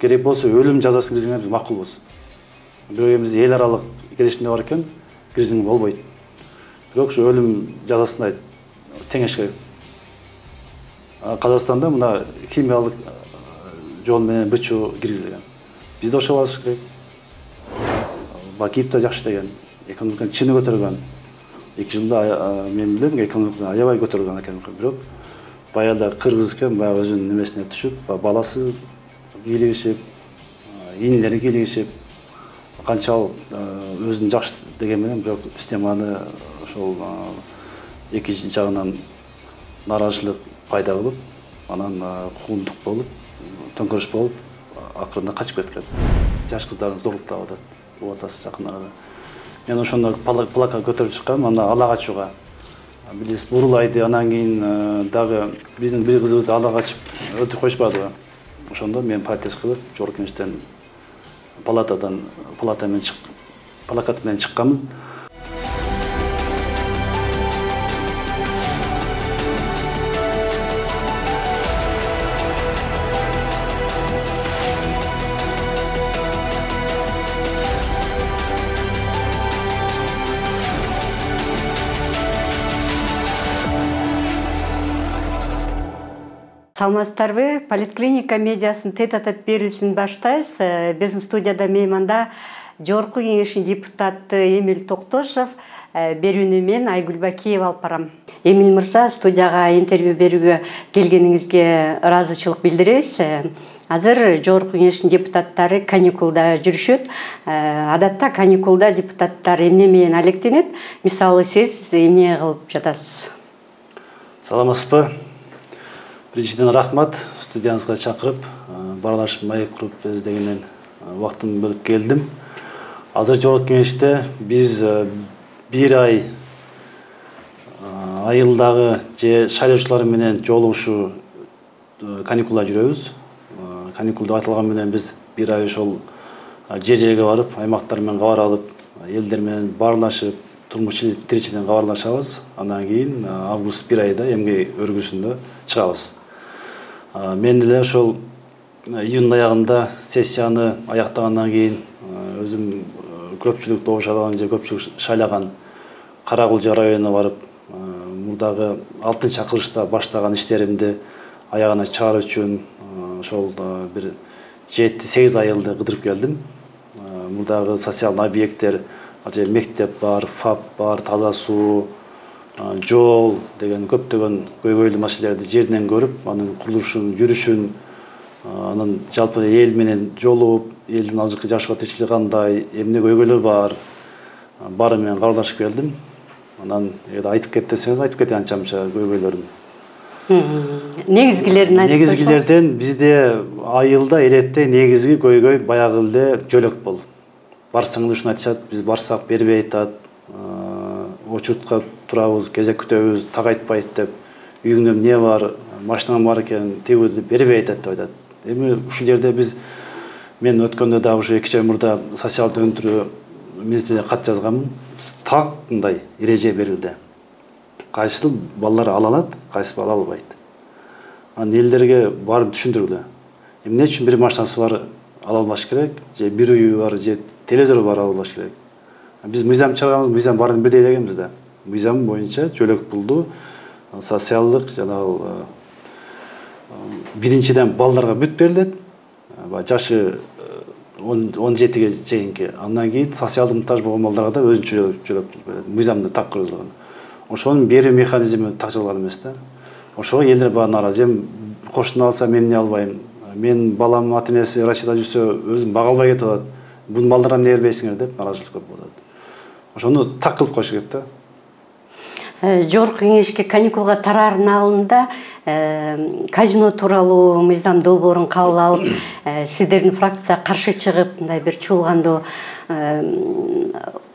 керек болса өлім жазасын киргизгенге биз макул болсун. Бирок биз эл аралык келишимде бар экен, киргизгенге болбойт. Бирок ошо өлім жазасына теңеш керек. Қазақстанда мына химиялык жол менен бычуу киргизилген. Бизде ошо болуш керек. Бакиев да жакшы деген, экономиканын чыны көтөргөн. 2 жылда мен билем, экономиканы аябай көтөргөн экен. Бирок баягы кыргыз экен, баягы өзүнүн немесине түшүп, баласы кийлигишип, инилери кийлигишип, канчалык өзүнүн жакшы деген менен, бирок системаны ошол эки жагынан нааразычылык пайда кылып, анан куугунтук болуп, төңкөрүш болуп, акырында качып кеткен. Жаш кыздарды зорлуктап атат, убатасы жакын арада. Мен ошондо плакат көтөрүп чыккам, анда ала качууга. Билесиз, Бурулайды, анан кийин дагы биздин бир кызыбызды ала качып өлтүрүп коюшпадыбы. Ошондо мен протест кылып, жогорку кеңештен плакат менен чыкканмын. Саламатсыздарбы? Политклиника медиасын тет-а-тет берүүсүн баштайбыз. Биздин студияда мейманда жогорку кеңештин депутаты Эмиль Токтошов, берүүнү мен Айгүл Бакиева алып барам. Эмиль мырза, студияга интервью берүүгө келгениңизге ыраазычылык билдиребиз. Азыр жогорку кеңештин депутаттары каникулда жүрүшөт. Адатта каникулда депутаттар эмне менен алектенет? Мисалы сиз эмне кылып жатасыз? Саламатсызбы? Биринчиден рахмат, студияңызга чакырып, баарлашып маек куруп дегенен убактымды бөлүп келдим. Азыр жогорку кеңеште биз 1 ай айылдагы же шайлоочулар менен жолугушуу каникулда жүрөбүз. Каникул деп айтылган менен биз 1 ай ошол жер-жерге барып, аймактар менен кабар алып, элдер менен баарлашып, турмуш тиричилигин кабарлашабыз. Андан кийин август 1 айда эмгек өргүсүндө чыгабыз. Мен деле ошол июнь аягында сессияны аяктагандан кийин өзүм көпчүлүк добушалаган же көпчүлүк шайлаган Каракулжа районуна барып, мурдагы 6-чакырылышта баштаган иштеримди аягына чыгаруу үчүн ошол бир 7-8 айылды кыдырып келдим. Мурдагы социалдык объекттер, мектеп бар, ФАП бар, таза суу, жол деген көптөгөн көйгөйлүү маселелерди жеринен көрүп, анын курулушун, жүрүшүн, анын жалпы эл менен жолугуп, элдин азыркы жашоо тиричилиги кандай, эмне көйгөйлөр бар, баары менен кабарлашып келдим. Анан айтып кет десеңиз, айтып кетейин анча-мынча көйгөйлөрүм. Негизгилерин айтып койсоңуз. Негизгилерден бизде айылда элетте негизги көйгөй баягы эле жөлөк болуп. Барсаң ушуну айтышат, биз барсак бербей айтат. Очуртка турабыз, кезек күтөбүз, так айтпайт деп, үйүңдө эмне бар, машинаң бар экен, тигиди бербей айтат деп айтат. Эми ушул жерде мен өткөндө да ушу 2 ай мурда социалдык өндүрүү министрлигине кат жазганмын. Так мындай эреже берилди. Кайсы балдар ала алат, кайсы ала албайт. Анан элдерге барып түшүндүргүлө. Эмне үчүн бир машинасы бар ала албаш керек, же бир үйү бар, же телевизору бар ала албаш керек. Биз мыйзам чыгарганбыз, мыйзам баарын бирдей дегенбиз да. Мыйзам боюнча жөлөк пулду социалдык жанагы биринчиден балдарга бүт берилет. Жашы 17-ге чейинки. Андан кийин социалдык муктаж болгон балдарга да өзүнчө жөлөк пул берилет. Мыйзамда так көрсөтүлгөн. Ошонун берүү механизми такчылган эмес да. Ошого элдер баары нааразы. Кошуна алсам эмне албайм? Мен балам ата-энеси Россияда жүрсө өзүм бага албай кетип атат. Бул балдарга эмне бербейсиңер деп нааразычылык көп болот. Ошону так кылып коюш керек да. Жогорку кеңешке каникулга тараардын алдында казино тууралуу мыйзам долбоорун кабыл алып, сиздердин фракция каршы чыгып, мындай бир чуулгандуу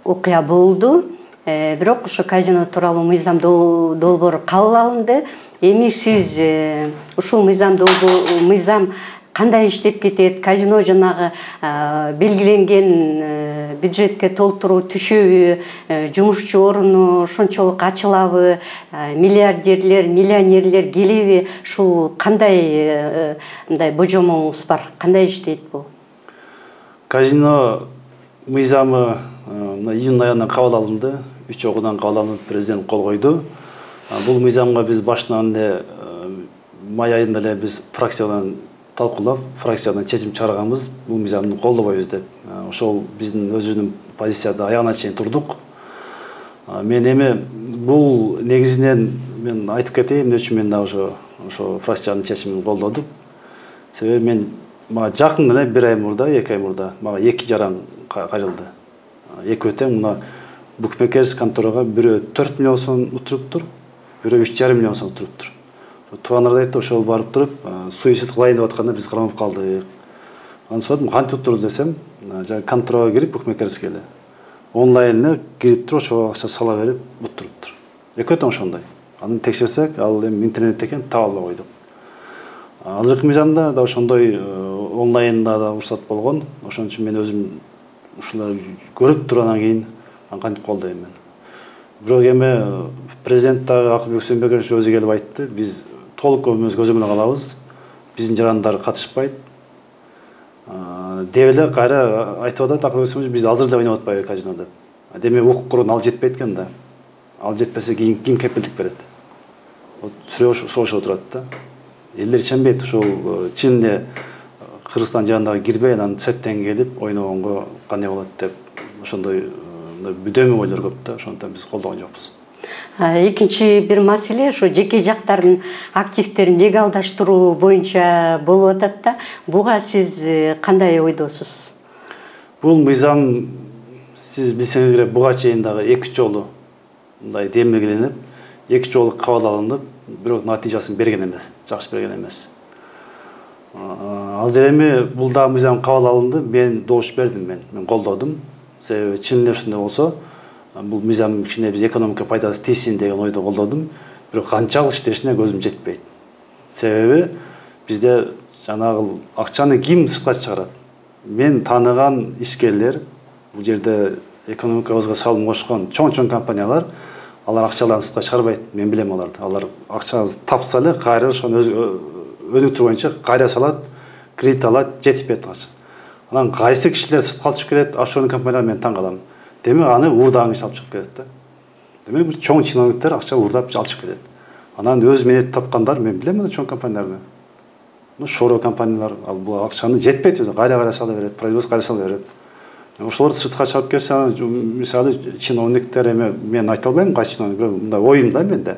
окуя болду. Бирок ошо казино тууралуу мыйзам долбоору кабыл алынды. Эми сиз ушул мыйзам кандай иштеп кетет, казино жанагы белгиленген бюджетке толтуруу түшөбү, жумушчу орunu ошончолук ачылабы, миллиардерлер, миллионерлер келеби, ушул кандай мындай божомолуңуз бар, кандай иштейт бул? Казино мыйзамы июнь айынан кабыл алынды, 3 окуудан кабыл алынып, президент кол койду. Бул мыйзамга биз башынан эле май айында эле биз фракциядан талкуулап, фракциядан чечим чыгарганбыз, бул мыйзамды колдобойбуз деп. Ошол биздин өзүбүздүн позицияда аягына чейин турдук. Мен эми бул негизинен мен айтып кетейин, эмне үчүн мен дагы ошо фракциянын чечимин колдодум. Себеби мен мага жакын эле 1 ай мурда, 2 ай мурда мага 2 жаран кайрылды. Эки өтең мына букмекерс конторага бирөө 4 миллион сом утуруптур, бирөө 3,5 миллион сом утуруптур. Туугандар айтты, ошол барып туруп, суицид кылайын деп атканда биз кармап калдык. Анан сордум, кантип уттур десем, жана конторага кирип букмекерске эле онлайн эле кирип туруп, ошого акча сала берип уттуруптур. Эки өтөң ошондой. Аны текшерсек, ал эми интернетте экен, таба албай койдук. Азыркы мыйзамда да ошондой онлайнда да уруксат болгон. Ошон үчүн мен өзүм ушуларды көрүп тургандан кийин кантип колдойм мен. Бирок эми президент дагы Акылбек Сөөнбекович өзү келип айтты, биз толук өзүбүз көзөмөл алабыз, биздин жарандар катышпайт. Деп эле кайра айтып атат Акылбек Сөөнбекович, биз азыр эле ойноп атпайбы казино деп. Демек укук ал жетпейт экен да. Ал жетпесе ким кепилдик берет? Сүрөө ошо турат да. Элдер ишенбейт, ушул чын эле Кыргызстан жарандары кирбей, анан сеттен келип ойногонго кандай болот деп ошондой бүдөмө ойлор көп да, ошондон биз колдогон жокпуз. Экинчи бир маселе ушу жеке жактардын активдерин легалдаштыруу боюнча болуп атат да. Буга сиз кандай ойдосуз? Бул мыйзам сиз билсеңиз керек, буга чейин дагы 2 жолу мындай демилгеленип, 2 жолу кабыл алынып, бирок натыйжасын берген эмес, жакшы берген эмес. Азыр эми бул да мыйзам кабыл алынды, мен добуш бердим, мен колдодум. Себеби чын эле ушундай болсо, бул мыйзам кичине биз экономика пайдасы тийсин деген ойдо колдодум. Бирок канчалык иштешине көзүм жетпейт. Себеби бизде жанагы акчаны ким сыртка чыгарат? Мен тааныган ишкерлер, бул жерде экономикабызга салым кошкон чоң компаниялар, алар акчаларын сыртка чыгарбайт. Мен билем аларды. Алар акча тапса эле кайра ошону өнүктүрүү боюнча кайра салат, кредит алат, жетишпейт акча. Анан кайсы кишилер сыртка алып чыгып кетет, офшорный компаниялар, мен таң калам. Демек аны уурдаган киши алып чыгып кетет да. Демек бир чоң чиновниктер акча уурдап алып чыгып кетет. Анан өз менет тапкандар, мен билем аны чоң компанияларды. Шоро компаниялар ал бул акчаны жетпейт, кайра сала берет, производство кайра сала берет. Ошолор сыртка чыгып кетсе, мисалы чиновниктер эми мен айта албайм, кайсы чиновник, бирок мындай оюм да менде.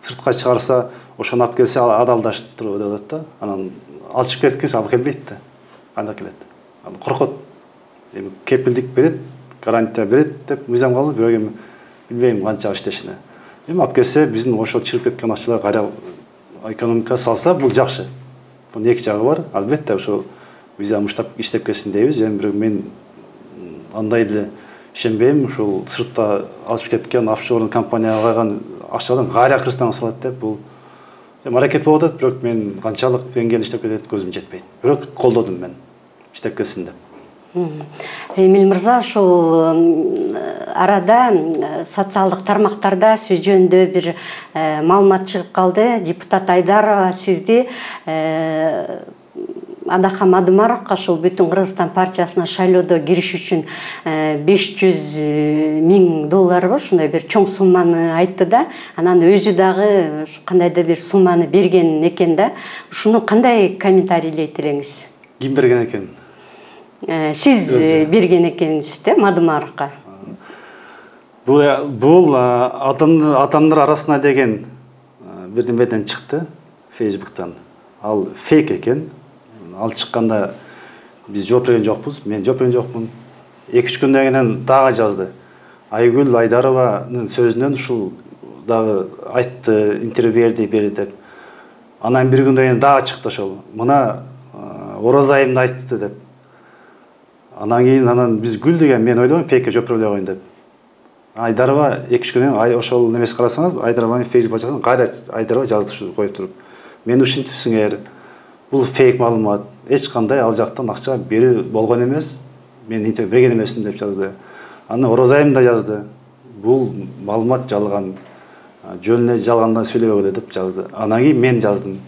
Сыртка чыгарса, ошону алып келсе адалдаштыруу деп атат да. Анан алып чыгып кеткенсе алып келбейт да. Кандай келет? Коркот. Эми кепилдик берет, гарантия берет деп мыйзам калды, бирок эми билбейм канча иштешине. Эми алып келсе, биздин ошол чыгып кеткен акчалар кайра экономикага салса, бул жакшы. Бунун эки жагы бар. Албетте ошол мыйзам иштеп кетсин дейбиз, бирок мен андай деле ишенбейм, ушул сыртта алып кеткен офшорный компанияга калган акчадан кайра Кыргызстанга салат деп, бул аракет болуп атат, бирок мен канчалык деңгээлде иштеп кетет көзүм жетпейт. Бирок колдодум мен иштеп кетсин деп. Эмил мырза, ушул арада социалдык тармактарда сиз жөнүндө бир маалымат чыгып калды. Депутат Айдарова сизди Адахам Адымаровго ошол Бүтүн Кыргызстан партиясына шайлоодо кириш үчүн 500 000 доллар ушундай бир чоң сумманы айтты да. Анан өзү дагы кандайдыр бир сумманы берген экен да. Ушуну кандай комментарийлейт элеңиз? Ким берген экен? Сиз берген экенсиз да Мадымаровго. Бул адамдар арасына деген бир немеден чыкты, Facebook'тан. Ал фейк экен. Ал чыкканда биз жооп берген жокпуз, мен жооп берген жокмун. 2-3 күндөн кийин дагы жазды. Айгүл Айдарованын сөзүнөн ушул дагы айтты, интервью берди деп. Анан бир күндөн кийин дагы чыкты ошол. Мына Оразайымды айтты деп. Анан кийин биз күлдүк, мен ойлойм фейкке жооп бере коеюн деп. Айдарова 2-3 күндөн кийин ошол немеси карасаңыз, Айдарованын Facebook башчысын кайра Айдарова жазды коюп туруп. Мен ушинтипсиңер, Бул фейк маалымат. Эч кандай ал жактан акча берүү болгон эмес. Мен интернет берген эмесмин деп жазды. Аны Орозайым да жазды. Бул маалымат жалган. Жөнүнө жалгандан сүйлөбөгүлө деп жазды. Анан кийин мен жаздым.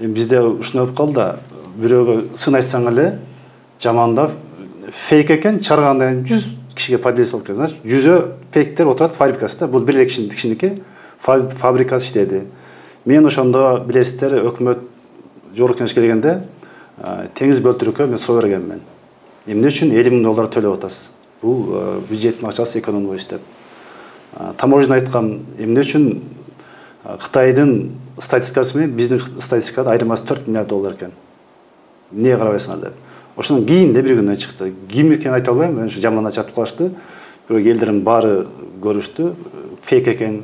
Эми бизде ушуну болуп калды. Бирөөгө сын айтсаң эле жамандап фейк экен, чаргандан 100 кишиге поделись болуп кеткен. Значит, 100 фейктер отурат фабрикасында. Бул бир эле кишиники фабрикасы иштеди. Мен ошондо билесиздер, өкмөт жогорку кеңешке келгенде теңиз бөлтүрүккө мен соо бергенмин. Эмне үчүн $50,000 төлөп атасыз? Бул бюджеттин акчасы экономия иштеп. Таможня айткан, эмне үчүн Кытайдын статистикасы менен биздин статистикада айырмасы $4 миллиард экен. Эмне карабайсыңар деп. Ошондон кийин да бир күнүнөн чыкты. Ким экенин айта албайм, мен ушу жаман чатып калышты. Бирок элдердин баары көрүштү, фейк экен.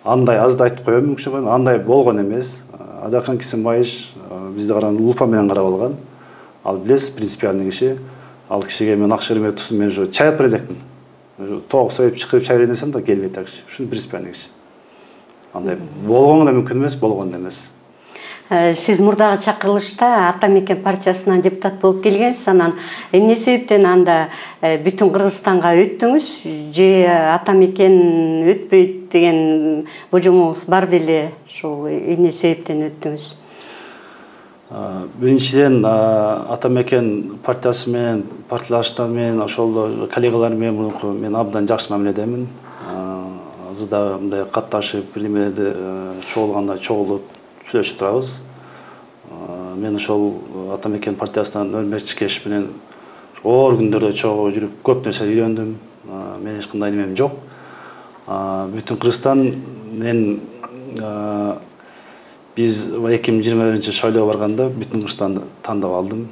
Андай азды айтып коем, андай болгон эмес. Адакан Кисимбаевич бизди караган лупа менен карап алган. Ал билесиз, принципиальный киши. Ал кишиге мен акча бермек тусум, мен ушу чай алып бере элекмин. Тоок союп чыгып чай берейин десем да келбейт ал киши. Ушул принципиальный киши. Андай болгону да мүмкүн эмес, болгон да эмес. Сиз мурдагы чакырылышта Ата Мекен партиясынан депутат болуп келгенсиз, анан эмне себептен анда бүтүн Кыргызстанга өттүңүз же Ата Мекен өтпөйт деген божомуңуз бар беле? Ошол эмне себептен өттүңүз? Биринчиден Ата Мекен партиясы менен, партиялаштар менен, ошол коллегалар менен мен абдан жакшы мамиледемин. Азыр да мындай катташып, бир немелерде чогулганда чогулуп сүйлөшүп турабыз. Мен ошол Ата Мекен партиясынан Өрмөк Чикеш менен оор күндөрдө чогуу жүрүп көп нерсе үйрөндүм. Менин эч кандай немем жок. Бүтүн Кыргызстан мен биз 2021 шайлоо барганда бүтүн Кыргызстанды тандап алдым.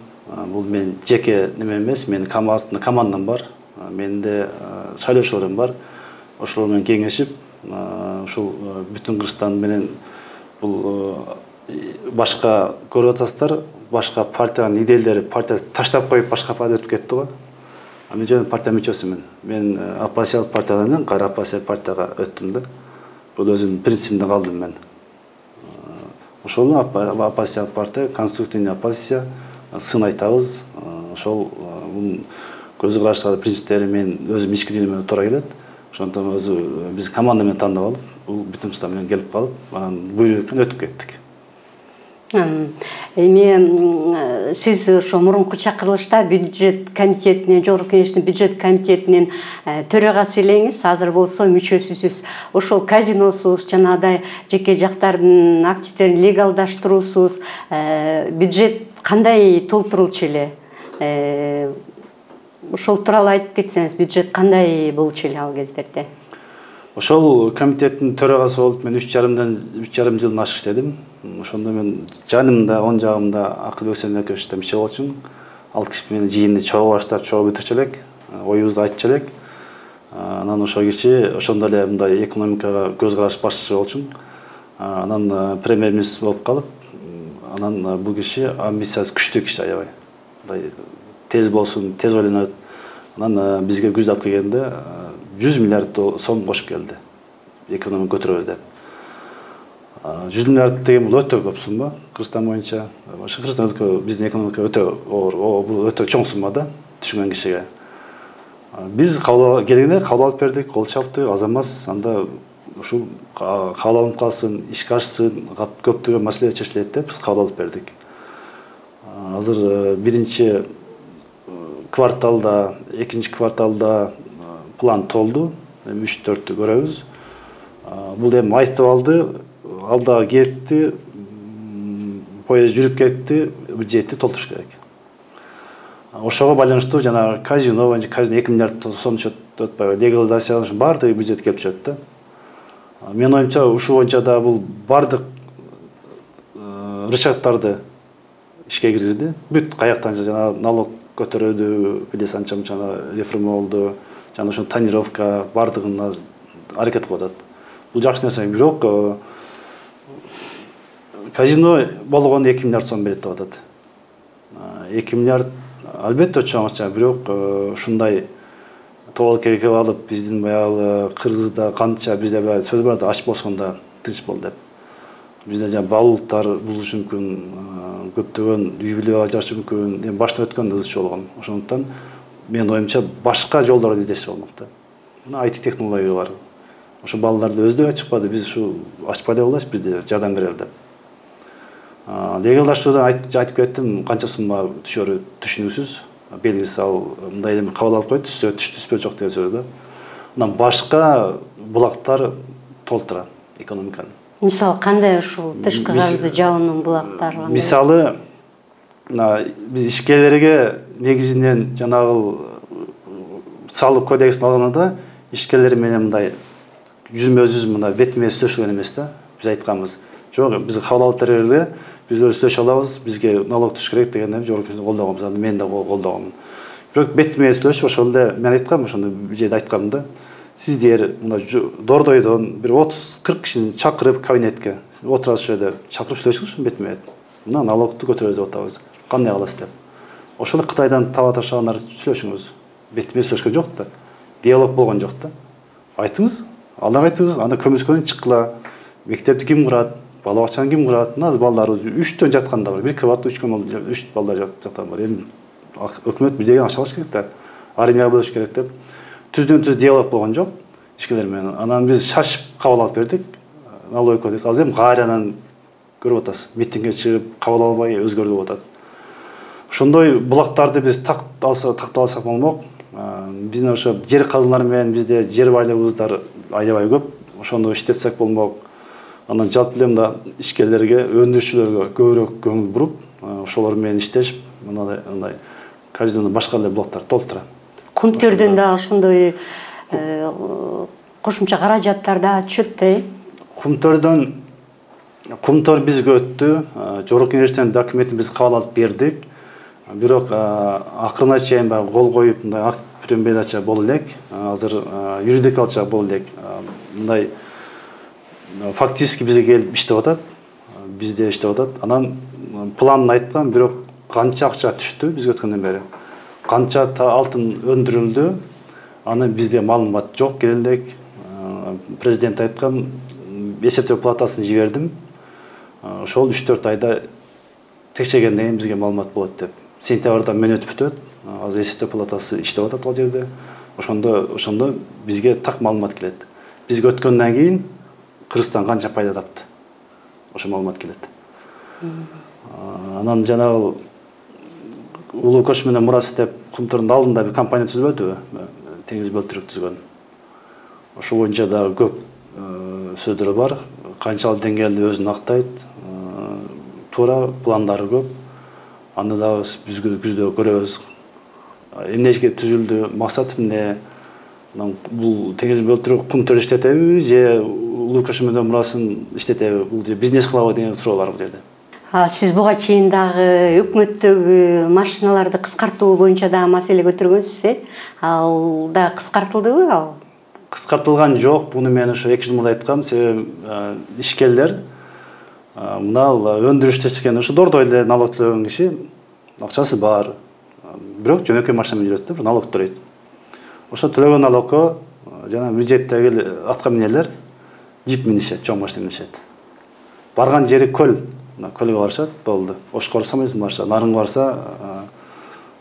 Бул мен жеке неме эмес, менин командам бар. Менде шайлоочуларым бар. Ошолор менен кеңешип, ушул бүтүн Кыргызстан менен бул башка көрүп атасыздар, башка партиянын лидерлери партия таштап коюп башка партия өтүп кетти го. Мен жөн партия мүчөсүмүн. Мен оппозициялык партиядан кайра оппозициялык партияга өттүм да. Бул өзүмдүн принцибимде калдым мен. Ошол оппозициялык партия, конструктивный оппозиция, сын айтабыз. Ошол көзү караштагы принциптери мен өзүм ички дүйнөмө туура келет. Ошондон өзү биз команда менен тандап алып, бул бүтүн Кыргызстан менен келип калып, анан буйрук менен өтүп кеттик. Эми сиз ошо мурунку чакырылышта бюджет комитетинин, жогорку кеңештин бюджет комитетинин төрагасы элеңиз, азыр болсо мүчөсүсүз. Ошол казиносуз, жанагыдай жеке жактардын активдерин легалдаштыруусуз, бюджет кандай толтурулчу эле? Ошол тууралуу айтып кетсеңиз, бюджет кандай болчу эле ал кездерде? Ошол комитеттин төрагасы болуп мен 3,5 жылдан ашык иштедим. Ошондо мен жанымда, оң жагымда Акыл Өксөнбекович да мүчө болчумун. Ал киши мени жыйынды чогуу баштап, чогуу бүтүрчү элек, оюбузду айтчу элек. Анан ошол киши ошондо эле мындай экономикага көз караш башчы болчумун. Анан премьер-министр болуп калып, анан бул киши амбициясы күчтүү киши аябай. Мындай тез болсун, тез ойлонот. Анан бизге күздап келгенде 100 миллиард сом кошуп келди. Экономика көтөрөбүз деп. 100 миллиард деген бул өтө көп сумма Кыргызстан боюнча. Ошо Кыргызстан биздин экономика өтө бул өтө чоң сумма да түшүнгөн кишиге. Биз келгенде кабыл алып бердик, кол чаптык, аз эмес. Анда ушул кабыл алынып калсын, ишке ашсын, көптөгөн маселе чечилет деп биз кабыл алып бердик. Азыр биринчи кварталда, экинчи кварталда план толду. 3-4-тү көрөбүз. Бул эми айтып алды, алда кетти, поезд жүрүп кетти, бюджетти толтуруш керек. Ошого байланыштуу жана казино, 2 миллиард сом өтпөй, легализациялаш баардыгы бюджет келип түшөт да. Мен оюмча ушул боюнча да бул баардык рычагтарды ишке киргизди. Бүт каяктан жана налог көтөрүүдү, билес анча-мынча реформа болду, жана ошо тонировка баардыгына аракет кылып атат. Бул жакшы нерсе, бирок казино болгондо 2 миллиард сом берет деп атат. 2 миллиард албетте чоң акча, бирок ушундай тоол керекеп алып, биздин баягы Кыргызда канча бизде баягы сөз бар да, ач болсоң да тынч бол деп. Бизде жана баалуулуктар бузулушу мүмкүн, көптөгөн үй бүлө ажырашышы мүмкүн, эми башта өткөн ызчы болгон. Ошондуктан менин оюмча башка жолдорду издешсе болмок да. Мына IT технология бар. Ошо балдарды өздөрү ачыкпады, биз ушу ачпай деп алабыз, бизде жардам берели деп. Легалдаштыруудан айтып кеттим, канча сумма түшөрү түшүнүксүз, белгисиз, ал мындай эми кабыл алып коет, түшсө түшпөй жок деген сөз да. Анан башка булактар толтурат экономиканы. Мисалы кандай ушул тышкы газды жабынын булактары кандай? Мисалы биз ишкерлерге негизинен жанагы салык кодексин алганда ишкерлер менен мындай жүзмө-жүз мындай бетме сүйлөшкөн эмес да. Биз айтканбыз. Жок, биз кабыл алып бергенде биз сүйлөшө алабыз, бизге налог түшүш керек дегенде жогорку колдогонбуз. Аны мен да колдогомун. Бирок бетме сүйлөшүп ошол эле мен айткам, ошону бир жерде айткам да. Сиздер мына Дордойдон бир 30-40 кишини чакырып кабинетке отурасыз жерде чакырып сүйлөшүңүз бетме. Мына налогду көтөрөбүз деп атабыз. Кандай кыласыз деп. Ошол Кытайдан таба ташагандар сүйлөшүңүз. Бетме сүйлөшкөн жок да. Диалог болгон жок да. Айтыңыз, алдарга айтыңыз, анда көмүскөнү чыккыла. Мектепти ким курат, бала бакчаны ким курат? Мына балдарыбыз 3төн жатканда бар. Бир квартада 3 балдар жаткан бар. Эми өкмөт бир жерге акча алыш керек да. Армияга бөлүш керек деп. Түздөн-түз диалог болгон жок ишкерлер менен. Анан биз шашып кабыл алып бердик. Налог кодекс. Азыр эми кайрадан көрүп атасыз. Митингге чыгып кабыл албай өзгөрүп атат. Ошондой булактарды биз тактап алсак болмок. Биздин ошо жер казыналары менен бизде жер байлыгыбыздар аябай көп. Ошону иштетсек болмок. Анан жалпы эле мында ишкерлерге, өндүрүүчүлөргө көбүрөөк көңүл буруп, ошолор менен иштешип, мындай каждый башка эле блоктар толтура. Кумтөрдөн да ошондой кошумча каражаттар да түшөт да. Кумтөр бизге өттү. Жогорку Кеңештин документин биз кабыл алып бердик. Бирок акырына чейин кол коюп мындай акт беренбейча боло элек. Азыр юридикалча боло элек. Мындай фактически бизге келип иштеп атат. Бизде иштеп атат. Анан планын айткан, бирок канча акча түштү бизге өткөндөн бери. Канча алтын өндүрүлдү. Аны бизде маалымат жок келелек. Президент айткан, эсептөө палатасын жибердим. Ошол 3-4 айда текшергенден кийин бизге маалымат болот деп. Сентябрда мен өтүп бүтөт. Азыр эсептөө палатасы иштеп атат ал жерде. Ошондо бизге так маалымат келет. Бизге өткөндөн кийин Кыргызстан канча пайда тапты. Ошо маалымат келет. Анан жанагы Улуу Көч менен Мурас деп Кумтөрдүн алдында бир компания түзбөдүбү? Теңиз бөлтүрүк түзгөн. Ошол боюнча да көп сөздөр бар. Канчалык деңгээлде өзүн актайт. Туура пландары көп. Аны да биз күздө көрөбүз. Эмнеге түзүлдү, максаты эмне? Бул теңиз бөлтүрүк Кумтөр иштетеби же Улуу Көч менен Мурасын иштетеби? Бул же бизнес кылабы деген суроо бар бул жерде. Сиз буга чейин дагы өкмөттөгү машиналарды кыскартуу боюнча да маселе көтөргөнсүз, ал да кыскартылдыбы ал? Кыскартылган жок. Буну мен ошо 2 жыл мурда айткам. Себеби ишкерлер мына өндүрүштө ошо Дордой эле налог төлөгөн киши акчасы бар. Бирок жөнөкөй машина менен жүрөт да, налог төлөйт. Ошо төлөгөн налогко жана бюджеттеги атка минерлер жип минишет, чоң машина минишет. Барган жери көл. Көлгө барышат, болду. Ошкор самолет менен барышат. Нарынга барса,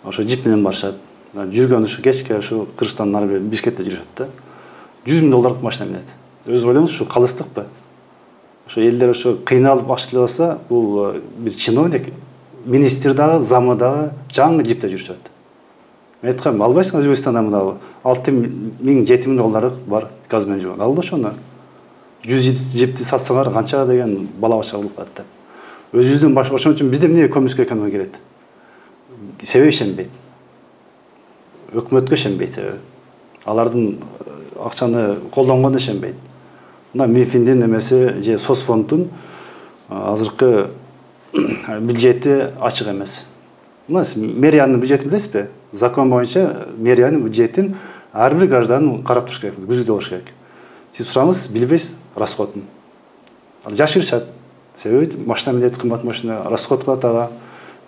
ошо жип менен барышат. Жүргөн ушу кечке ушу Кыргызстандын нары бери Бишкекте жүрүшөт да. $100.000 машина минет. Өзү ойлоңуз, ушу калыстыкпы? Ошо элдер ошо кыйналып акча төлөп атса, бул бир чиновник, министр дагы, замы дагы жаңы жипте жүрүшөт. Мен айткам, албайсың Өзбекстанда мына $6.000-7.000 бар газ менен жүргөн. Ал ошону 100 жипти сатсаңар канча деген бала бачка болуп калат деп. Өзүбүздүн баш ошон үчүн бизде эмне көмүскө экономия керек? Себеби ишенбейт. Өкмөткө ишенбейт себеби. Алардын акчаны колдонгонуна ишенбейт. Мына Минфиндин эмеси же Соцфонддун азыркы бюджети ачык эмес. Мына мэриянын бюджетин билесизби? Закон боюнча мэриянын бюджетин ар бир гражданин карап туруш керек, күзөтүп болуш керек. Сиз сураңыз, билбейсиз расходун. Жашырышат. Себеби машина минет, кымбат машина, расход кылат ага.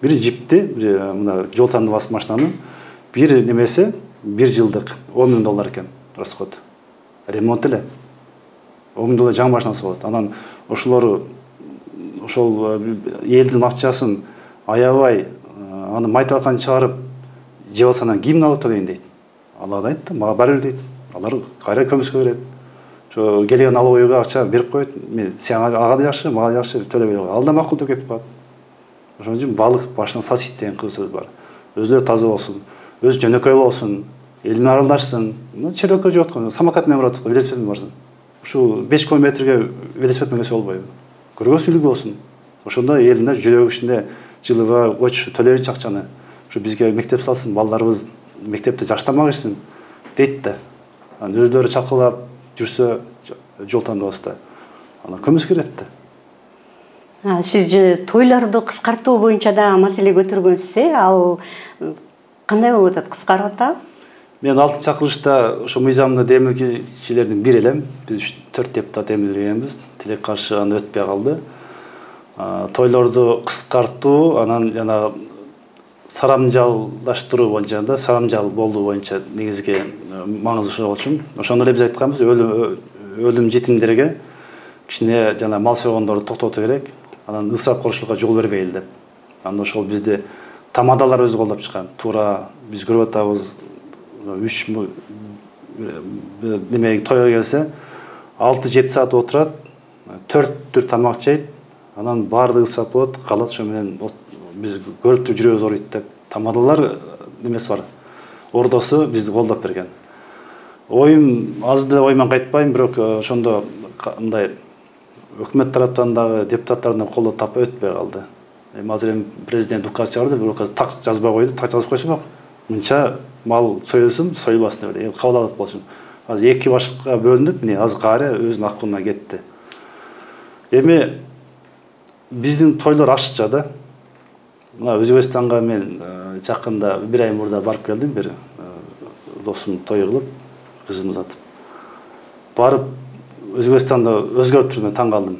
Бир жипти, мына жол тандыбас машинанын бир немеси 1 жылдык $10.000 экен расход. Ремонт эле. $10.000 жаңы машинасы болот. Анан ошол элдин акчасын аябай аны майталкан чыгарып жеп алса анан кимдин алып төлөйүн дейт. Алар да айтты, мага баары бир дейт. Алар кайра көмүскө берет. Ошо келген налоговыйга акча берип коет. Мен сен ага да жакшы, мага да жакшы төлөбөй кой. Ал да макул деп кетип калат. Ошон үчүн балык башынан сасыйт деген кыз сөз бар. Өзүлөрү таза болсун, өзү жөнөкөй болсун, эл менен аралашсын. Чирөккө жооткон, самокат менен барат, велосипед менен барсын. Ушул 5 километрге велосипед менен келсе болбойбу? Көргөзүү үлгү болсун. Ошондо элинде жүрөгү ичинде жылыга койчу төлөйүнчү акчаны. Ушу бизге мектеп салсын, балдарыбыз мектепте жаштамак ичсин дейт да. Анан өздөрү чалкалап жүрсө жол тандабаста. Анан көмүс керет да. Сиз тойлорду кыскартуу боюнча да маселе көтөргөнсүз, ал кандай болуп атат, кыскарып атабы? Мен 6-чакырылышта ошо мыйзамды демилгичилердин бири элем. Биз 4 депутат эмилдегенбиз. Тилек каршы аны өтпөй калды. Тойлорду кыскартуу, анан жана сарамжалдаштыруу боюнча да, сарамжал болуу боюнча негизги маңызы болчу. Ошондо эле биз айтканбыз, өлүм жетимдерге кичине жана мал сойгондорду токтотуу керек. Анан ысырап кылышууга жол бербейли деп. Анда ошол бизди тамадалар өзү колдоп чыккан. Туура биз көрүп атабыз, 3 демек тойго келсе 6-7 саат отурат, 4 түр тамак жейт, анан баардыгы ысырап болот, калат. Ошо менен биз көрүп жүрөгүбүз ооруйт деп. Тамадалар немеси бар. Ордосу бизди колдоп берген. Оюм азыр деле оюман кайтпайм, бирок ошондо мындай өкмөт тараптан дагы депутаттардын колдоо таппай өтпөй калды. Азыр эми президент указ чыгарды, бирок так жазбай койду, так жазып койсо мынча мал союлсун, союлбасын деп, кабыл алып болсун. Азыр 2 башка бөлүнүп, мына азыр кайра өзүнүн акылына кетти. Эми биздин тойлор ашыкча да. Мына Өзбекстанга мен жакында 1 ай мурда барып келдим, бир досум той кылып, кызын узатып. Барып Өзбекстанда өзгөрүп жүргөнүнө таң калдым.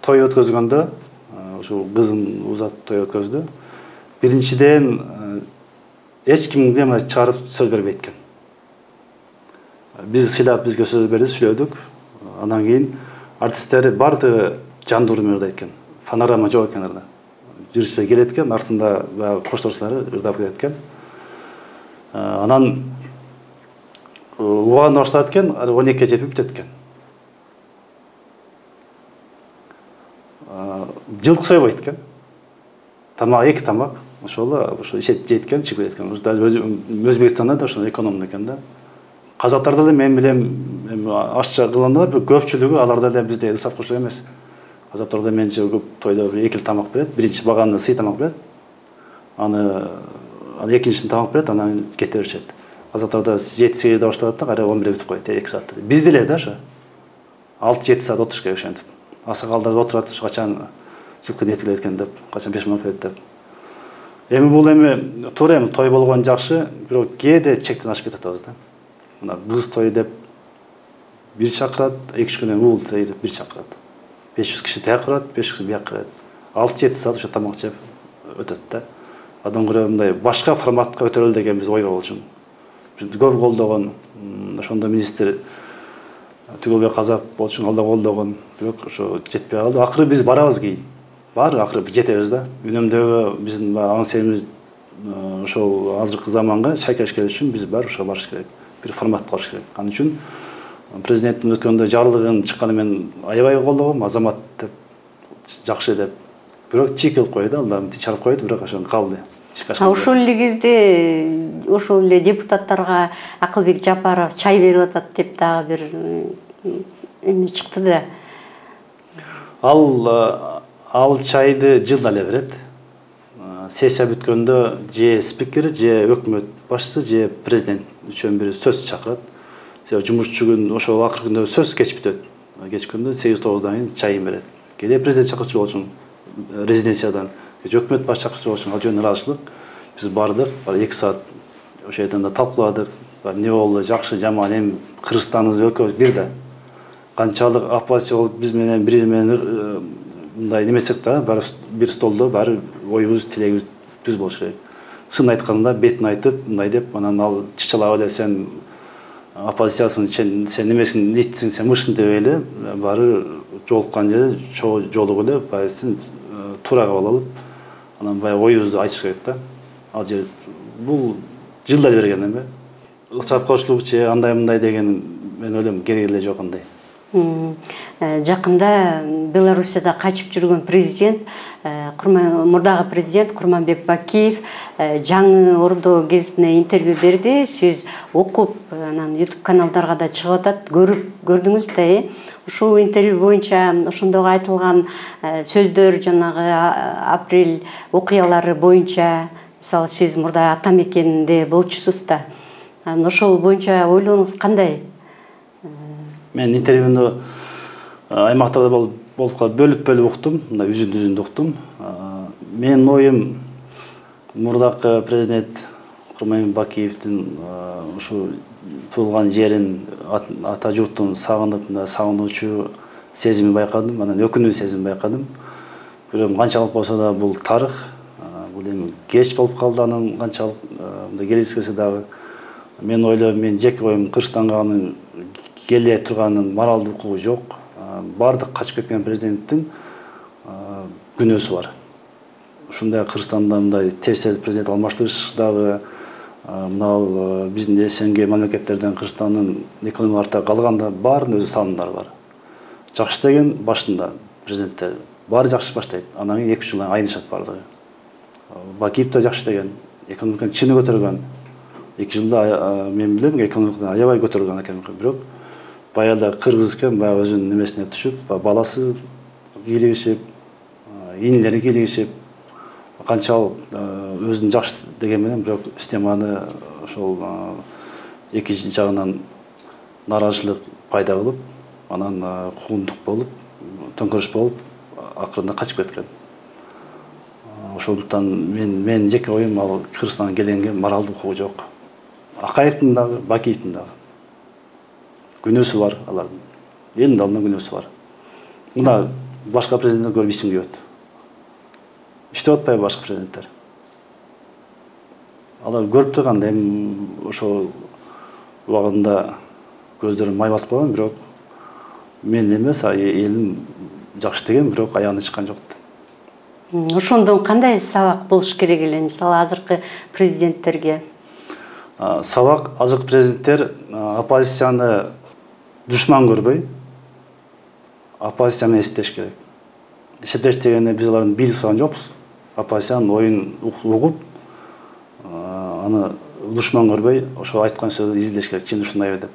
Той өткөзгөндө, ошо кызын узатып той өткөздү. Биринчиден эч кимге чыгарып сөз бербейт экен. Биз сыйлап бизге сөз берди, сүйлөдүк. Андан кийин артисттер бардыгы жандуу мырдайт экен. Фонограмма жок экен арда. Жүрүшө келет экен, артында коштошулары ырдап кетет экен. Анан уганда башталат экен, 12-ге жетип бүтөт экен. Жылкы сойбойт экен. Тамак 2 тамак. Ошол ишет жейт экен, чыгып кетет экен. Өзбекстанда да ошол экономный экен да. Казактарда да мен билем ашча кылгандар, бир көпчүлүгү аларда эле бизде ысап кылышып эмес. Казактарда менче көп тойдо 2 тамак берет, биринчи баганы сый тамак берет. Аны экинчисин тамак берет, анан кете беришет. Казактарда 7-8-де башталат да, кайра 11-де бүтүп коет, 2 саатта. Бизде эле да ошо 6-7 саат отуруш керек ошентип. Асакалдар отурат, качан жылкы нетилет экен деп, качан пешман келет деп. Эми бул туура эми той болгон жакшы, бирок кээде чектен ашып кетип атабыз да. Мына кыз той деп бир чакырат, 2-3 күндөн уул той деп бир чакырат. 500 киши тыяк 500 киши бияк кырат. 6-7 саат ошо тамак жеп өтөт да. Адам көрө мындай башка форматка өтөлөлү деген биз ойго болчу. Бизди көп колдогон, ошондо министр Түгөлбек Казак болчу, алда колдогон, бирок ошо жетпей калды. Акыры биз барабыз кийин. Баары акыры жетебиз да. Үнөмдөгү биздин аң серimiz ошол азыркы заманга шайкаш келиш үчүн биз баары ошо барыш керек. Бир формат кылыш керек. Анын үчүн президенттин өткөндө жарлыгын чыкканы мен аябай колдогом, азамат деп, жакшы деп. Бирок чек кылып койду, алда чарып койду, бирок ошон калды. Ошол эле кезде ошол эле депутаттарга Акылбек Жапаров чай берип атат деп дагы бир эме чыкты да. Ал чайды жылда эле берет. Сессия бүткөндө же спикер, же өкмөт башчысы, же президент үчөөнүн бири сөз чакырат. Жумушчу күн ошол акыркы күндө сөз кеч бүтөт. Кечкөндө 8-9-дан кийин чайын берет. Кээде президент чакырчу болчу резиденциядан, өкмөт баш чакырчу болчу, ал жөнүндө ыраазычылык. Биз бардык, 2 саат ошол жерден да талкууладык. Не болду, жакшы, жаман, эми Кыргызстаныбыз өлкөбүз бир да. Канчалык оппозиция болуп биз менен бири менен мындай немесек да, баары бир столдо баары оюбуз, тилегибиз түз болуш керек. Сын айтканда бетин айтып, мындай деп, анан ал чычалап эле сен оппозициясын, сен немесин итсиң, сен мышын деп эле баары жолуккан жерде жолугуп эле баарысын туура кабыл алып, анан баягы оюбузду айтыш керек да. Ал жер бул жылда берген эме. Ыкчап коşулук же андай мындай деген мен ойлойм кереги эле жок андай. Жакында Белоруссияда качып жүргөн президент, мурдагы президент Курманбек Бакиев жаңы ордо гезитине интервью берди. Сиз окуп, анан YouTube каналдарга да чыгып атат, көрдүңүз да. Ушул интервью боюнча ошондогу айтылган сөздөр, жанагы апрель окуялары боюнча, мисалы сиз мурда ата мекенинде болчусуз да. Ошол боюнча ойлооңуз кандай? Мен интервьюну аймактарда болуп калып бөлүп уктум, мындай үзүндү уктум. Менин оюм мурдакы президент Курманбек Бакиевдин ушу туулган жерин, ата журтун сагынып, сагынуучу сезими байкадым, анан өкүнүү сезими байкадым. Бирок канчалык болсо да бул тарых, бул эми кеч болуп калды, анан канчалык мындай келишкесе дагы. Мен ойлойм, мен жеке оюм Кыргызстанга анын келе турганын моралдык укугу жок. Бардык качып кеткен президенттин күнөөсү бар. Ушундай Кыргызстанда мындай тез президент алмаштырыш дагы мына биздин СНГ мамлекеттерден Кыргызстандын экономикалык артта калганда баарынын өзү салымдары бар. Жакшы деген башында президенттер баары жакшы баштайт. Анан кийин 2-3 жылдан айнышат бардыгы. Бакиев да жакшы деген, экономиканы чыны көтөргөн. 2 жылда мен билем, экономиканы аябай көтөргөн экен, бирок баягы кыргыз экен, баягы өзүнүн немесине түшүп, баласы кийлигишип, инилери кийлигишип, канчалык өзүн жакшы деген менен бирок системаны ошол эки жагынан нааразычылык пайда кылып, анан куугунтук болуп, төңкөрүш болуп, акырында качып кеткен. Ошондуктан мен жеке оюм ал Кыргызстанга келгенге моралдык укугу жок. Акаевдин дагы, Бакиевдин дагы күнөөсү бар алардын. Элдин алдында күнөөсү бар. Мына башка президенттер көрүп ишим кебет. Иштеп атпайбы башка президенттер? Алар көрүп турган эми ошол убагында көздөрүм май басып калган, бирок мен эмес, элим жакшы деген, бирок аягына чыккан жок. Ошондон кандай сабак болуш керек эле, мисалы азыркы президенттерге? Сабак, азыркы президенттер оппозицияны душман көрбөй, оппозиция менен эсептеш керек. Эсептеш дегенде биз алардын бийлик сураган жокпуз. Оппозициянын оюн угуп, аны душман көрбөй, ошо айткан сөздү изилдеш керек, чын ушундайбы деп.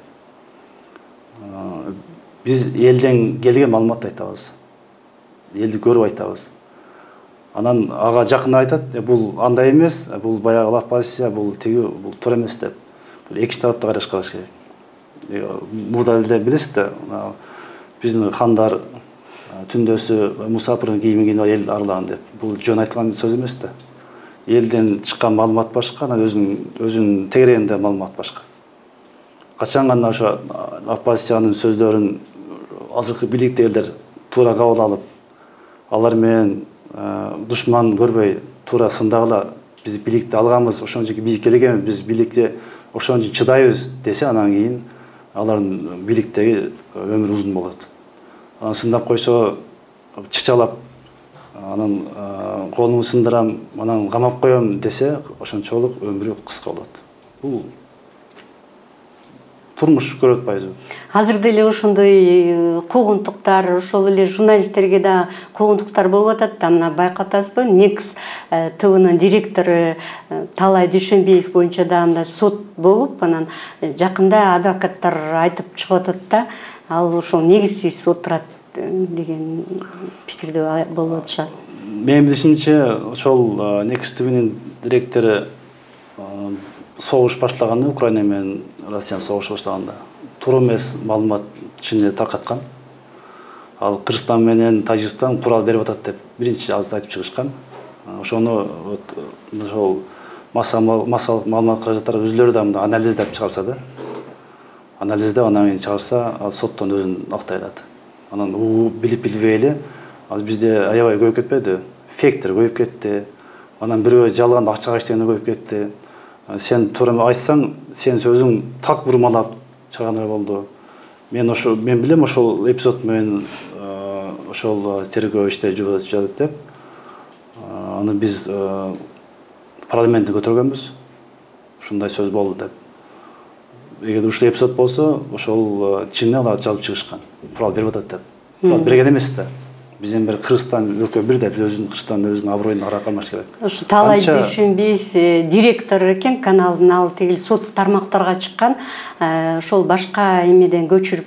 Биз элден келген маалыматты айтабыз. Элди көрүп айтабыз. Анан ага жакындар айтат, бул андай эмес, бул баягы оппозиция, бул тиги, бул туура эмес деп. Эки тарапты караш керек. Мурда эле билесиз да, биздин хандар түндөсү мусапырдын кийимин кийип эл аралаган деп. Бул жөн айтылган сөз эмес да. Элден чыккан маалымат башка, анан өзүнүн тегерегинде маалымат башка. Качан гана ошо оппозициянын сөздөрүн азыркы бийликтегилер туура кабыл алып, алар менен душман көрбөй туура сындагыла, биз бийликти алганбыз, ошон жерге бийликке келгенбиз, биз бийликке ошон үчүн чыдайбыз десе, анан кийин алардын бийликтеги өмүрү узун болот. Анан сындап койсо, чычалап, анан колуңду сындырам, анан камап коем десе, ошончолук өмүрү кыска болот. Бул турмуш көрүп атпайбызбы? Азырда эле ошондой куугунтуктар, ошол эле журналисттерге да куугунтуктар болуп атат да, мына байкап атасызбы? Некс ТВнын директору Талай Дүйшөнбиев боюнча да мындай сот болуп, анан жакында адвокаттар айтып чыгып атат да, ал ошол негизсиз отурат деген пикирде болуп атышат. Менин билишимче, ошол Некс ТВнын директору согуш баштаганда, Украина менен Россиянын согушу баштаганда туура эмес маалымат ичинде таркаткан. Ал Кыргызстан менен Тажикстан курал берип атат деп биринчи айтып чыгышкан. Ошону ошол массалык маалымат каражаттары өзүлөрү да мындай анализдеп чыгарса да, анализдеп анан кийин чыгарса, ал соттон өзүн актай алат. Анан билип-билбей эле бизде аябай көбөйүп кетпеди, фейктер көбөйүп кетти. Анан бирөө жалган акчага иштегендер көбөйүп кетти. Сен туура айтсаң, сен сөзүң так бурмалап чыгаргандар болду. Мен билем ошол эпизод менен ошол тергөө иштери жүрүп жатат деп. Аны биз парламентте көтөргөнбүз. Ушундай сөз болду деп. Эгер ушул эпизод болсо, ошол чынын алар жазып чыгышкан. Курал берип атат деп. Курал берген эмес да. Биздин бир Кыргызстан өлкө бир деп өзүнүн Кыргызстандын өзүнүн аброюн кармаш керек. Ушу Талай Дүйшөнбиев директор экен каналдын, ал тигил сот тармактарга чыккан, ошол башка эмеден көчүрүп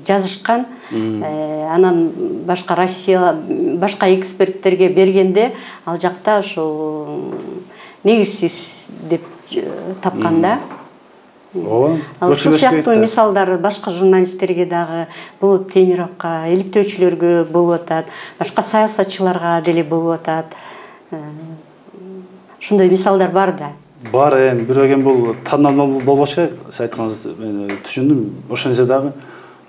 жазышкан. Анан башка Россия башка эксперттерге бергенде ал жакта ошол негизсиз деп тапкан да. Ушул сыяктуу мисалдар башка журналисттерге дагы, Болот Темировго, иликтөөчүлөргө болуп атат, башка саясатчыларга деле болуп атат. Ушундай мисалдар бар да. Бар, бирок бул таанымал болбош керек. Сиз айтканыңызды мен түшүндүм. Ошол нерсе дагы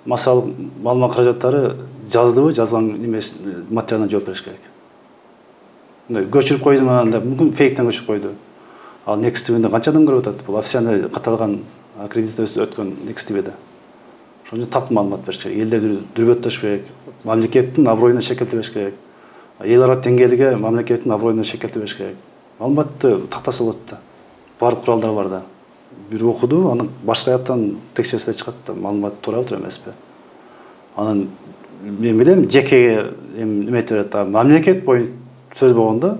массалык маалымат каражаттары жаздыбы, жазган немес материалына жооп бериш керек. Көчүрүп койдум деп, мүмкүн фейктен көчүрүп койду. Ал Next TV-де канча адам көрүп атат? Бул официально каталган аккредитация өткөн Next TV-де. Ошондо так маалымат бериш керек. Элдерди дүрбөттөш керек. Мамлекеттин аброюна шекелтебеш керек. Эл ара деңгээлге мамлекеттин аброюна шекелтебеш керек. Маалыматты тактаса болот да. Бар куралдар бар да. Бир окуду, аны башка жактан текшерсе чыгат да. Маалымат туурабы эмеспи? Анан мен билем, жеке эметип берет да. Мамлекет боюнча сөз болгондо,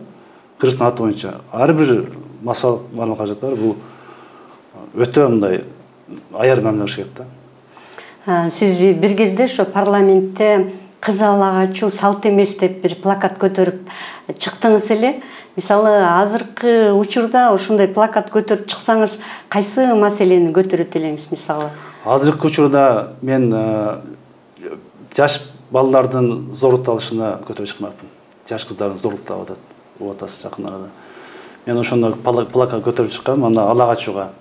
Кыргызстан аты боюнча ар бир массалык маалымат каражаттары бул өтө мындай аяр мамиле кылыш керек да. Сиз бир кезде ошо парламентте кыз ала качуу салт эмес деп бир плакат көтөрүп чыктыңыз эле. Мисалы, азыркы учурда ошондой плакат көтөрүп чыксаңыз, кайсы маселени көтөрөт элеңиз мисалы? Азыркы учурда мен жаш балдардын зорлукталышына көтөрүп чыкмакмын. Жаш кыздардын зорлукталып атат. Атасы жакын арада. Мен ошондо плакат көтөрүп чыккам, анда ала качууга.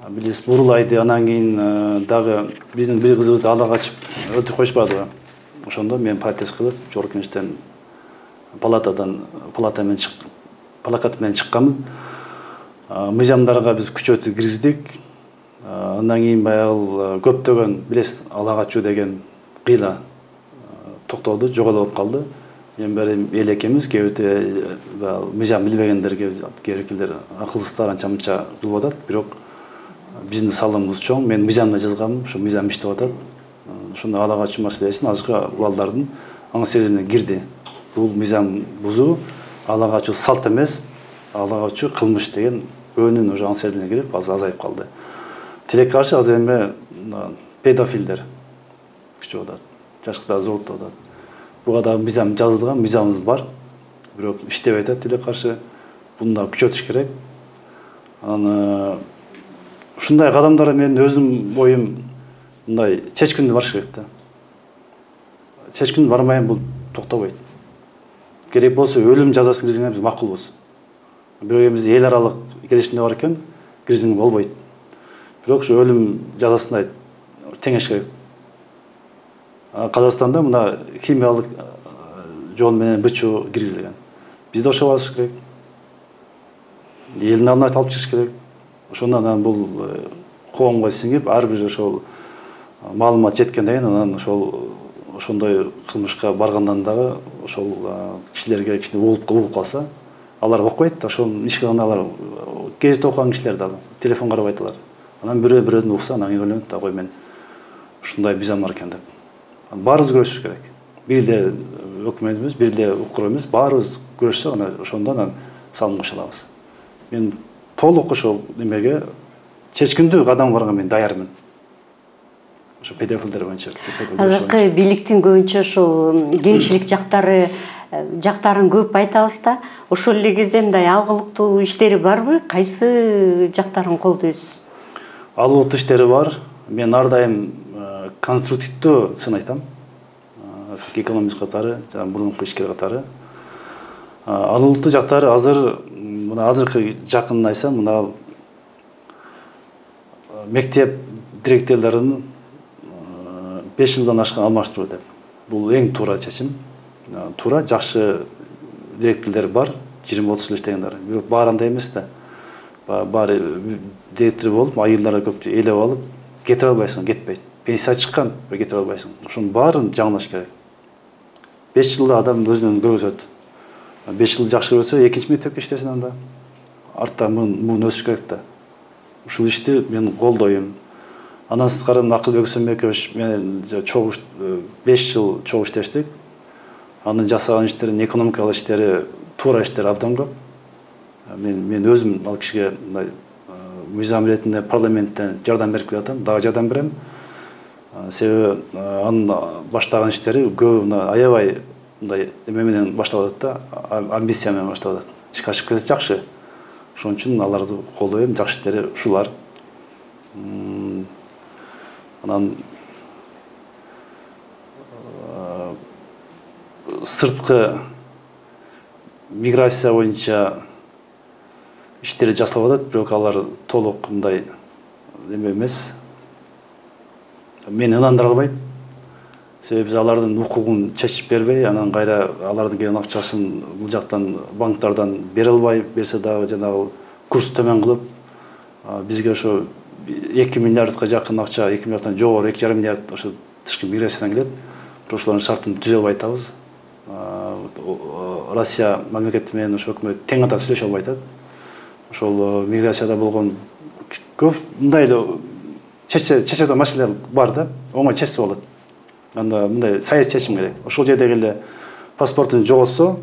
Билесиз, Бурулайды, анан кийин дагы биздин бир кызыбызды ала качып өлтүрүп коюшпадыбы. Ошондо мен протест кылып, Жогорку Кеңештен плакат менен чыкканбыз. Мыйзамдарга биз күчөтүп киргиздик. Андан кийин баягы көптөгөн, билесиз, ала качуу деген кыйла токтолду, жоголуп калды. Мен бери эл экенбиз, кээ мыйзам билбегендерге керекилер акылсыздар анча-мынча кылып атат, бирок биздин салымыбыз чоң. Мен мыйзамда жазгам, ошо мыйзам иштеп атат. Ошондо ала качуу маселесин азыркы балдардын аң сезимине кирди. Бул мыйзам бузуу, ала качуу салт эмес, ала качуу кылмыш деген өөнүн уже аң сезимине кирип, азайып калды. Тилекке каршы азыр эми педофилдер күчөп атат, жаш кыздарды зорлуктап атат. Буга да мыйзам жазылган, мыйзамыбыз бар. Бирок иштебей атат тилекке каршы. Буну да күчөтүш керек. Анан ушундай кадамдар менин өзүм боюм мындай чечкиндүү барыш керек да. Чечкиндүү бармайын бул токтобойт. Керек болсо өлүм жазасын киргизгенге биз макулбуз. Бирок бизде эл аралык келишимде бар экен, киргизгенге болбойт. Бирок ошо өлүм жазасына теңеш керек. Казакстанда мына химиялык жол менен бычуу киргизилген. Бизде ошо болуш керек. Элдин алдына алып чыгыш керек. Ошондон бул коомго сиңип, ар бир ошол маалымат жеткенден кийин анан ошондой кылмышка баргандан дагы ошол кишилерге кичине угуп калса, алар окуйт, ошол иш кылганда алар гезит окуган кишилер дагы телефон карабайт алар. Анан бирөө-бирөөдөн укса, анан ойлонот да, кой мен ушундай мыйзам бар экен деп. Баарыбыз күрөшүш керек. Бир эле өкмөт эмес, бир эле укур эмес, баарыбыз күрөшсөк, анан ошондо салым кошо алабыз. Мен толук ошол немеге чечкиндүү кадам барганга мен даярмын. Ошо педофилдер боюнча. Азыркы бийликтин көбүнчө ошол кемчилик жактарын көп айтабыз да. Ошол эле кезде мындай алгылыктуу иштери барбы? Кайсы жактарын колдойсуз? Алгылыктуу иштери бар. Мен ар дайым конструктивдүү сын айтам. Экономист катары, жана мурунку ишкер катары. Алгылыктуу жактары азыркы жакынын айтсам, мына мектеп директорлорун 5 жылдан ашкан алмаштыруу деп. Бул эң туура чечим. Туура, жакшы директорлор бар, 20-30 жыл иштегендер. Бирок баары андай эмес да. Баары директор болуп, айылдарды көп ээлеп алып, кете албайсың, кетпейт. Пенсия чыккан, кете албайсың. Ошонун баарын жаңылаш керек. 5 жылда адам өзүнөн көргөзөт. 5 жыл жакшы көрсө, 2-нчи мектепке иштесин анда. Артта муун өсүш керек да. Ушул ишти мен колдойм. Андан сырткары Акылбек Сөмбекович менен 5 жыл чогуу иштештик. Анын жасаган иштерин, экономикалык иштери, туура иштери абдан көп. Мен өзүм ал кишиге мындай мыйзам иретинде парламенттен жардам берип келатам, дагы жардам берем. Себеби анын баштаган иштери көбү аябай мындай эме менен башталып атат да, амбиция менен башталып атат. Ишке ашып кетет жакшы. Ошон үчүн аларды колдойм, жакшы иштери ушулар. Анан сырткы миграция боюнча иштери жасалып атат, бирок алар толук мындай эме эмес. Мени ынандыра албайт. Себеби биз алардын укугун чечип бербей, анан кайра алардын келген акчасын бул жактан банктардан бере албай, берсе дагы жанагы курс төмөн кылып, бизге ошо 2 миллиардка жакын акча, 2 миллиардтан жогору 2,5 миллиард ошо тышкы миграциядан келет. Ошолордун шартын түзө албай атабыз. Россия мамлекети менен ошо өкмөт тең ата сүйлөшө албай атат. Ошол миграцияда болгон көп мындай эле чечет маселелер бар да, оңой чечсе болот. Анда мындай саясий чечим керек. Ошол жердеги эле паспортун жоготсо,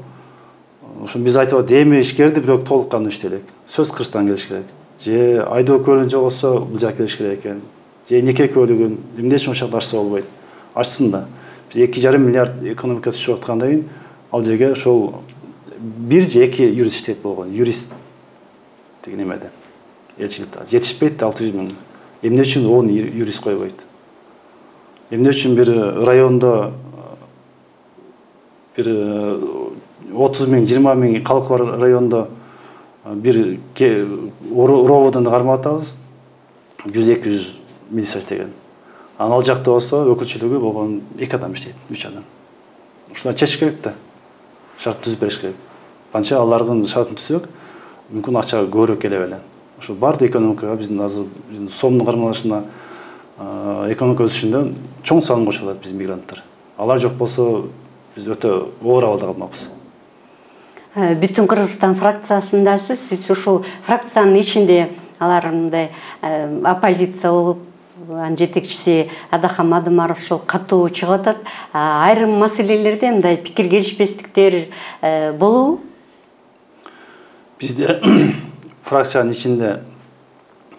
ошо биз айтып атат, эми ишкерди бирок толук кандуу иштелек. Сөз кыргызстан келиш керек. Же айдоо көлүн жоготсо, бул жака келиш керек экен. Же неке көлүгүн эмне үчүн ошол жакта ачса болбойт? Ачсын да. Биз 2,5 миллиард экономика түшүп аткандан кийин ал жерге ошол 1 же 2 юрист иштейт болгон. Юрист деген эмеде. Элчиликте жетишпейт 600 миң. Эмне үчүн 10 юрист койбойт? Эмне үчүн бир райондо бир 30 миң, 20 миң калк бар райондо бир роводон кармап атабыз. 100-200 милиция иштеген. Анал жакта болсо өкүлчүлүгү болгон 2 адам иштейт, 3 адам. Ушуна чечиш керек да. Шарт түзүп бериш керек. Канча алардын шартын түзсөк, мүмкүн акча көбүрөөк келе белет. Ошо бардык экономикага биздин азыр сомдун кармалышына экономика өсүшүндө чоң салым кошулат биз мигранттар. Алар жок болсо биз өтө оор абалда калмакпыз. Бүтүн Кыргызстан фракциясындасыз. Биз ушул фракциянын ичинде алар мындай оппозиция болуп, анын жетекчиси Адахан Мадымаров ошол катуу чыгып атат. Айрым маселелерде мындай пикир келишпестиктер болобу? Бизде фракциянын ичинде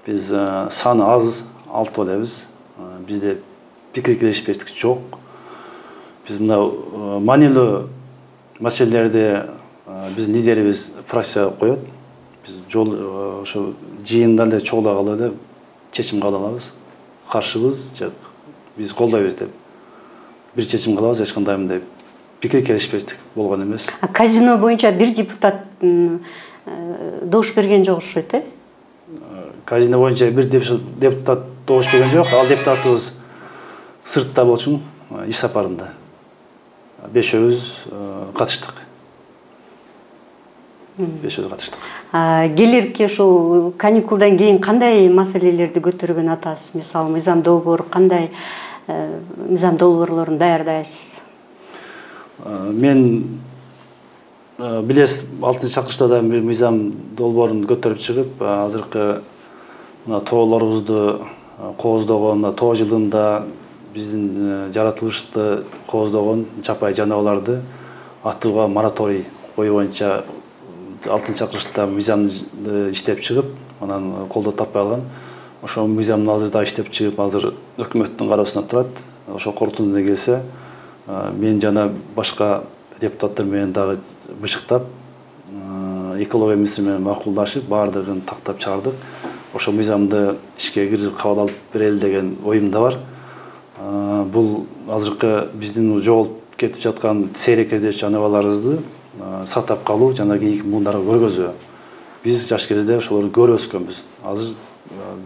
биз саны аз, 6 элебиз. Бизде пикир келишпестик жок. Биз мына маанилүү маселелерди биздин лидерибиз фракцияга коет. Биз жол ошо жыйында эле чогулагалы эле чечим кабыл алабыз. Каршыбыз, биз колдойбуз деп. Бир чечим кылабыз, эч кандай мындай пикир келишпестик болгон эмес. Казино боюнча бир депутат добуш берген жок окшойт, э? Казино боюнча бир депутат добуш берген жок. Ал депутатыбыз сыртта болчу, иш сапарында. Бешөөбүз катыштык. Бешөөбүз катыштык. Келерки ушул каникулдан кийин кандай маселелерди көтөргөн атасыз? Мисалы, мыйзам долбоор кандай мыйзам долбоорлорун даярдайсыз? Мен билесиз, 6-чакырышта да бир мыйзам долбоорун көтөрүп чыгып, азыркы мына тоолорубузду кооздогон, тоо жылында биздин жаратылышты кооздогон жапайы жаныбарларды атууга мораторий коюу боюнча 6-чакырышта мыйзамды иштеп чыгып, анан колдоо таппай калган. Ошол мыйзамды азыр да иштеп чыгып, азыр өкмөттүн кароосуна турат. Ошо корутундө келсе, мен жана башка депутаттар менен дагы бышыктап, экология министри менен макулдашып, баардыгын тактап чыгардык. Ошо мыйзамды ишке киргизип кабыл алып берели деген оюм да бар. Бул азыркы биздин жоголуп кетип жаткан сейрек кезде жаныбарларыбызды сактап калуу жана кийинки муундарга көргөзүү. Биз жаш кезде ошолорду көрүп өскөнбүз. Азыр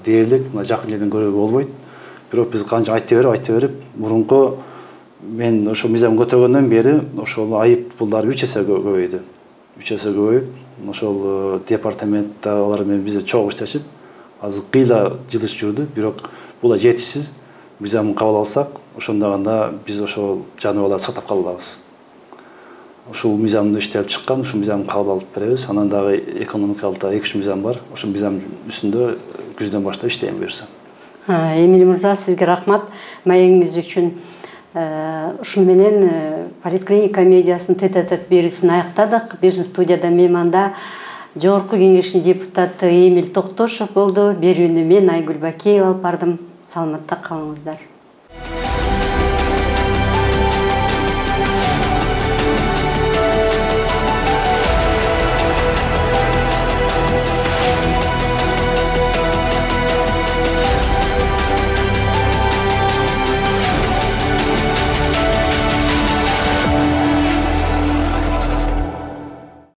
дээрлик мына жакын жерден көрүүгө болбойт. Бирок биз канча айта берип, мурунку мен ошо мыйзам көтөргөндөн бери ошол айып пулдар 3 эсе көбөйдү. 3 эсе көбөйүп, ошол департаментте алар менен бизде чогуу иштешип, азыр кыйла жылыш жүрдү, бирок бул жетишсиз. Мыйзамды кабыл алсак, ошондо гана биз ошол жаныбарларды сактап кала алабыз. ушул мыйзамды иштелип чыккан, ушул мыйзамды кабыл алып беребиз. Анан дагы экономикалык да 2-3 мыйзам бар. Ошол мыйзам үстүндө күздөн баштап иштейм буюрса. Эмиль мырза, сизге рахмат маегиңиз үчүн. Ушун менен поликлиника медиасын тет-а-тет берүүсүн аяктадык. Биздин студияда мейманда Жогорку Кеңештин депутаты Эмиль Токтошов болду. Берүүнү мен Айгүл Бакиева алып бардым. Саламатта калыңыздар.